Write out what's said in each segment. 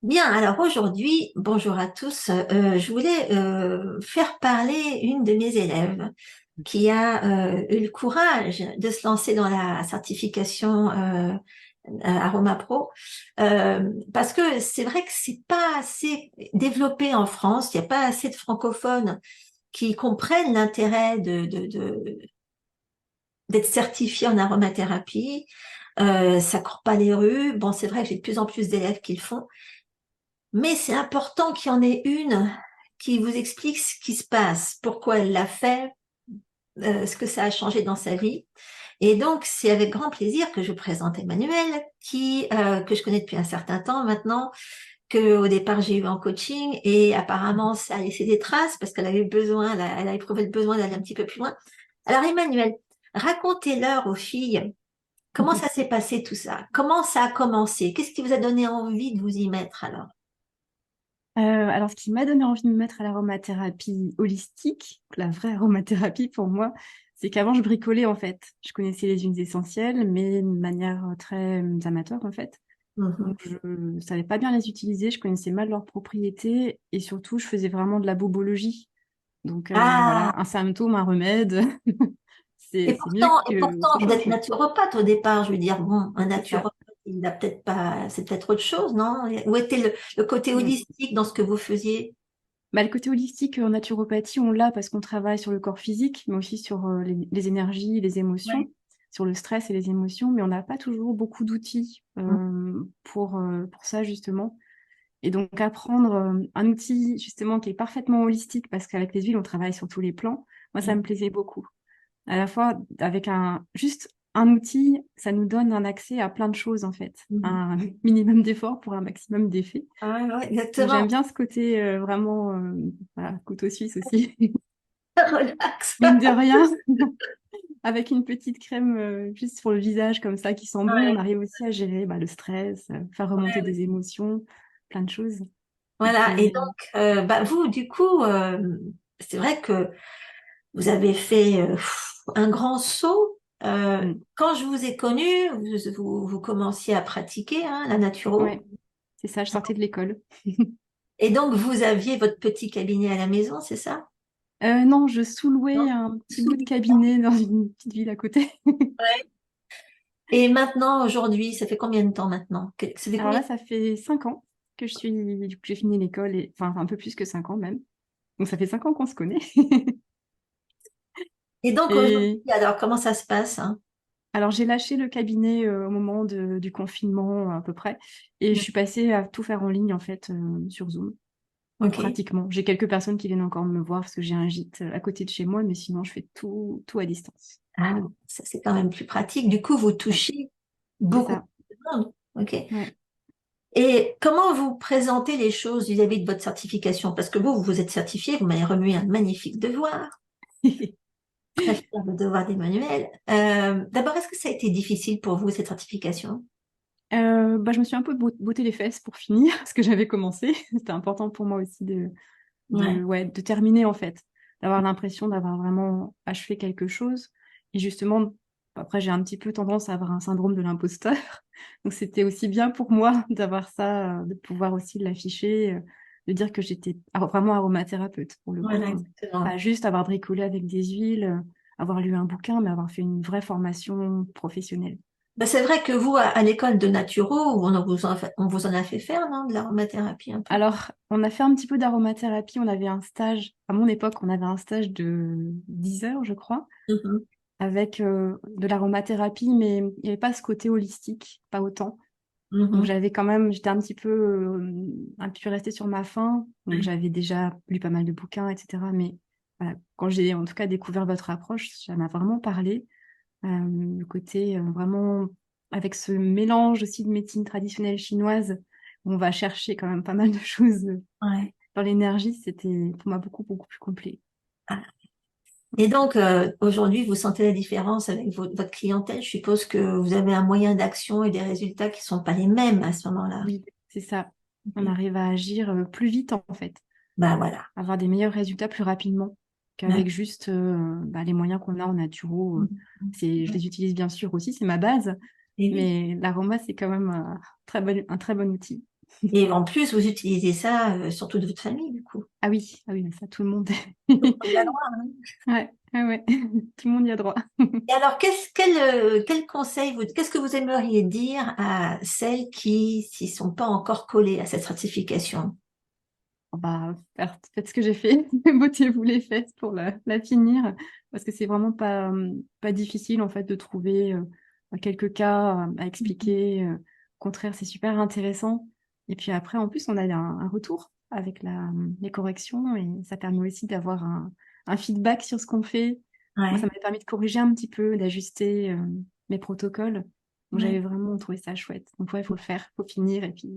Bien, alors aujourd'hui, bonjour à tous. Je voulais faire parler une de mes élèves qui a eu le courage de se lancer dans la certification Aroma Pro, parce que c'est vrai que c'est pas assez développé en France. Il n'y a pas assez de francophones qui comprennent l'intérêt d'être certifié en aromathérapie. Ça court pas les rues. Bon, c'est vrai que j'ai de plus en plus d'élèves qui le font. Mais c'est important qu'il y en ait une qui vous explique ce qui se passe, pourquoi elle l'a fait, ce que ça a changé dans sa vie. Et donc, c'est avec grand plaisir que je vous présente Emmanuelle, que je connais depuis un certain temps maintenant, que au départ j'ai eu en coaching et apparemment ça a laissé des traces parce qu'elle avait besoin, elle a éprouvé le besoin d'aller un petit peu plus loin. Alors Emmanuelle, racontez-leur aux filles comment ça s'est passé tout ça, comment ça a commencé, qu'est-ce qui vous a donné envie de vous y mettre alors? Alors, ce qui m'a donné envie de me mettre à l'aromathérapie holistique, la vraie aromathérapie pour moi, c'est qu'avant, je bricolais en fait. Je connaissais les huiles essentielles, mais de manière très amateur en fait. Mhm. Donc, je ne savais pas bien les utiliser, je connaissais mal leurs propriétés et surtout, je faisais vraiment de la bobologie. Donc, Ah, voilà, un symptôme, un remède, c'est mieux et que pourtant, vous qu'autre êtes chose. naturopathe au départ. Je veux dire, bon, un C'est ça. naturopathe, il a peut-être pas, c'est peut-être autre chose, non? Où était le côté holistique dans ce que vous faisiez? Bah, le côté holistique en naturopathie, on l'a parce qu'on travaille sur le corps physique, mais aussi sur les énergies, les Ouais. émotions, sur le stress et les émotions, mais on n'a pas toujours beaucoup d'outils pour ça, justement. Et donc, apprendre un outil, justement, qui est parfaitement holistique, parce qu'avec les huiles, on travaille sur tous les plans, moi, ça me plaisait beaucoup. À la fois, avec juste un outil, ça nous donne un accès à plein de choses, en fait. Mhm. Un minimum d'effort pour un maximum d'effet. Ouais, ouais, Donc exactement. j'aime bien ce côté vraiment voilà, couteau suisse aussi. Relax. Mine de rien, avec une petite crème juste sur le visage comme ça qui sent bon, on Ouais, arrive aussi à gérer le stress, faire remonter ouais. des émotions, plein de choses. Donc Voilà. Et donc, bah, vous, du coup, c'est vrai que vous avez fait un grand saut. mm, Quand je vous ai connu, vous commenciez à pratiquer hein, la naturo. ouais, c'est ça, je sortais de l'école. Et donc, vous aviez votre petit cabinet à la maison, c'est ça? Non, je sous-louais Non. un petit bout de cabinet dans une petite ville à côté. Ouais. Et maintenant, aujourd'hui, ça fait combien de temps maintenant? Ça fait Alors combien? là, ça fait 5 ans que j'ai fini l'école, enfin un peu plus que 5 ans même. Donc ça fait 5 ans qu'on se connaît. Et donc, aujourd'hui, Et alors, comment ça se passe, hein? alors, j'ai lâché le cabinet au moment du confinement à peu près, et je suis passée à tout faire en ligne en fait sur Zoom, Ok. pratiquement. J'ai quelques personnes qui viennent encore me voir parce que j'ai un gîte à côté de chez moi, mais sinon je fais tout à distance. Ah, ça, c'est quand même plus pratique. Du coup, vous Ouais, touchez c'est beaucoup ça. de monde. Ok. Ouais. Et comment vous présentez les choses vis-à-vis de votre certification? Parce que vous êtes certifié, vous m'avez remis un magnifique devoir. Très fière de devoir d'Emmanuel. D'abord, est-ce que ça a été difficile pour vous, cette certification? Je me suis un peu botté les fesses pour finir ce que j'avais commencé. C'était important pour moi aussi Ouais. ouais, de terminer en fait, d'avoir l'impression d'avoir vraiment achevé quelque chose. Et justement, après, j'ai un petit peu tendance à avoir un syndrome de l'imposteur. Donc, c'était aussi bien pour moi d'avoir ça, de pouvoir aussi l'afficher, de dire que j'étais vraiment aromathérapeute pour le Voilà, coup. exactement. Pas juste avoir bricolé avec des huiles, avoir lu un bouquin, mais avoir fait une vraie formation professionnelle. Ben, c'est vrai que vous, à l'école de Naturo, on vous en a fait faire, non, de l'aromathérapie un peu? Alors, on a fait un petit peu d'aromathérapie. On avait un stage, à mon époque, on avait un stage de 10 heures, je crois, Mhm. avec de l'aromathérapie, mais il n'y avait pas ce côté holistique, pas autant. Donc Mhm. j'étais un petit peu restée sur ma faim. Donc Ouais. j'avais déjà lu pas mal de bouquins, etc. Mais voilà, quand j'ai en tout cas découvert votre approche, ça m'a vraiment parlé. Le côté vraiment avec ce mélange aussi de médecine traditionnelle chinoise, où on va chercher quand même pas mal de choses Ouais. dans l'énergie, c'était pour moi beaucoup plus complet. Ah. Et donc, aujourd'hui, vous sentez la différence avec votre clientèle. Je suppose que vous avez un moyen d'action et des résultats qui sont pas les mêmes à ce moment-là. Oui, c'est ça. On Ok. arrive à agir plus vite en fait, Bah voilà. avoir des meilleurs résultats plus rapidement Ouais. qu'avec juste les moyens qu'on a en naturo. Mhm. Je les utilise bien sûr aussi, c'est ma base, Et oui. mais l'aroma, c'est quand même un très bon outil. Et en plus, vous utilisez ça sur toute votre famille, du coup. Ah oui, mais ça, tout le monde. Tout le monde a le droit, hein. Ouais, ouais, ouais. Tout le monde y a droit. Et alors, quel conseil, qu'est-ce que vous aimeriez dire à celles qui s'y sont pas encore collées à cette certification? Bah, faites ce que j'ai fait. Bottez-vous les fesses pour la finir. Parce que c'est vraiment pas difficile, en fait, de trouver quelques cas à expliquer. Au contraire, c'est super intéressant. Et puis après, en plus, on a un retour avec les corrections et ça permet aussi d'avoir un feedback sur ce qu'on fait. Moi, ça Ouais, m'a permis de corriger un petit peu, d'ajuster mes protocoles. Donc, ouais. j'avais vraiment trouvé ça chouette. Donc, ouais, il faut le faire, il faut finir. Et puis,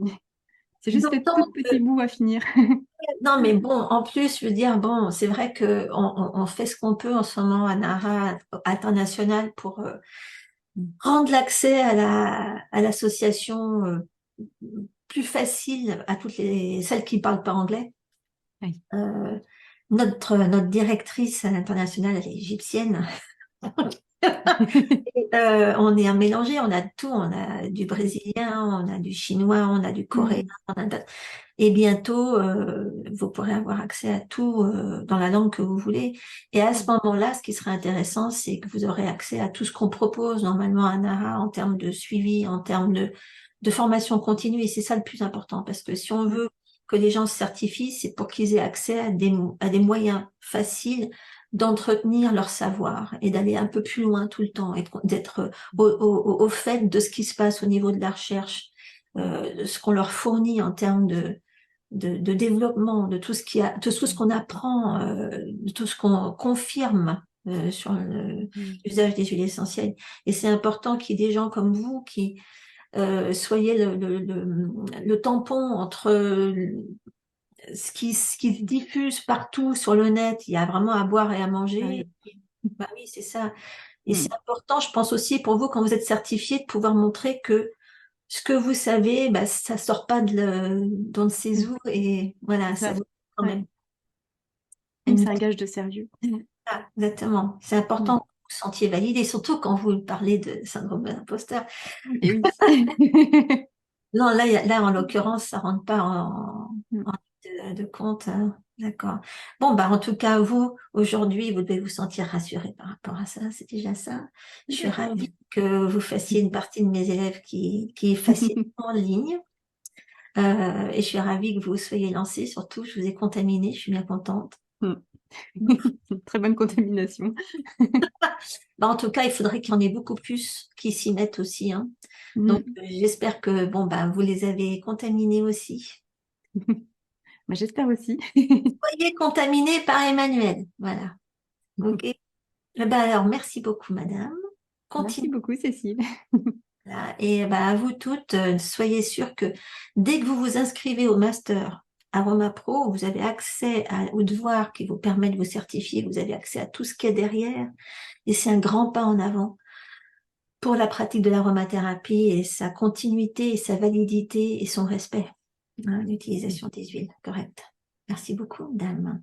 c'est juste les tout D'autant petits que, bouts à finir. non, mais bon, en plus, je veux dire, bon, c'est vrai que on fait ce qu'on peut en ce moment à NARA international pour rendre l'accès à l'association plus facile à toutes celles qui parlent pas anglais. Oui. Euh, notre directrice internationale, elle est égyptienne. On est un mélangé, on a tout, on a du brésilien, on a du chinois, on a du coréen, Mm. et bientôt vous pourrez avoir accès à tout dans la langue que vous voulez. Et à ce Oui. moment-là, ce qui sera intéressant, c'est que vous aurez accès à tout ce qu'on propose normalement à NARA en termes de suivi, en termes de formation continue. Et c'est ça le plus important, parce que si on Ouais. veut que les gens se certifient, c'est pour qu'ils aient accès à des moyens faciles d'entretenir leur savoir et d'aller un peu plus loin tout le temps et d'être au fait de ce qui se passe au niveau de la recherche, de ce qu'on leur fournit en termes de développement, de tout ce de tout ce qu'on apprend, de tout ce qu'on confirme sur Mm. l'usage des huiles essentielles. Et c'est important qu'il y ait des gens comme vous qui soyez le tampon entre ce qui se diffuse partout sur le net. Il y a vraiment à boire et à Ah manger. oui. Bah oui, c'est ça. Et c'est Mm. important, je pense aussi pour vous, quand vous êtes certifié, de pouvoir montrer que ce que vous savez, bah, ça sort pas d'on ne sait Mm. où et voilà, C'est ça ça. vaut quand Ouais. même Même une c'est un note. gage de sérieux. Ah, exactement. C'est important Mm. que vous vous sentiez validé, surtout quand vous parlez de syndrome de l'imposteur. Et oui. Non, là, là, en l'occurrence, ça rentre pas Mm. en de compte, hein. D'accord. Bon, bah, en tout cas, vous, aujourd'hui, vous devez vous sentir rassuré par rapport à ça. C'est déjà ça. Je suis D'accord. ravie que vous fassiez une partie de mes élèves qui est facilement en ligne. Et je suis ravie que vous soyez lancé. Surtout, je vous ai contaminé. Je suis bien contente. Mm. Très bonne contamination. Bah, en tout cas, il faudrait qu'il y en ait beaucoup plus qui s'y mettent aussi, hein. Donc, Mm. j'espère que, bon, bah, vous les avez contaminés aussi. Bah, j'espère aussi. Soyez contaminés par Emmanuel. Voilà. OK. Eh ben alors, merci beaucoup, madame. Merci Continuez. beaucoup, Cécile. Là. Et ben, à vous toutes, soyez sûres que dès que vous vous inscrivez au master Aroma Pro, vous avez accès aux devoirs qui vous permettent de vous certifier, vous avez accès à tout ce qu'il y a derrière. Et c'est un grand pas en avant pour la pratique de l'aromathérapie et sa continuité et sa validité et son respect, hein, l'utilisation des huiles correctes. Merci beaucoup, madame.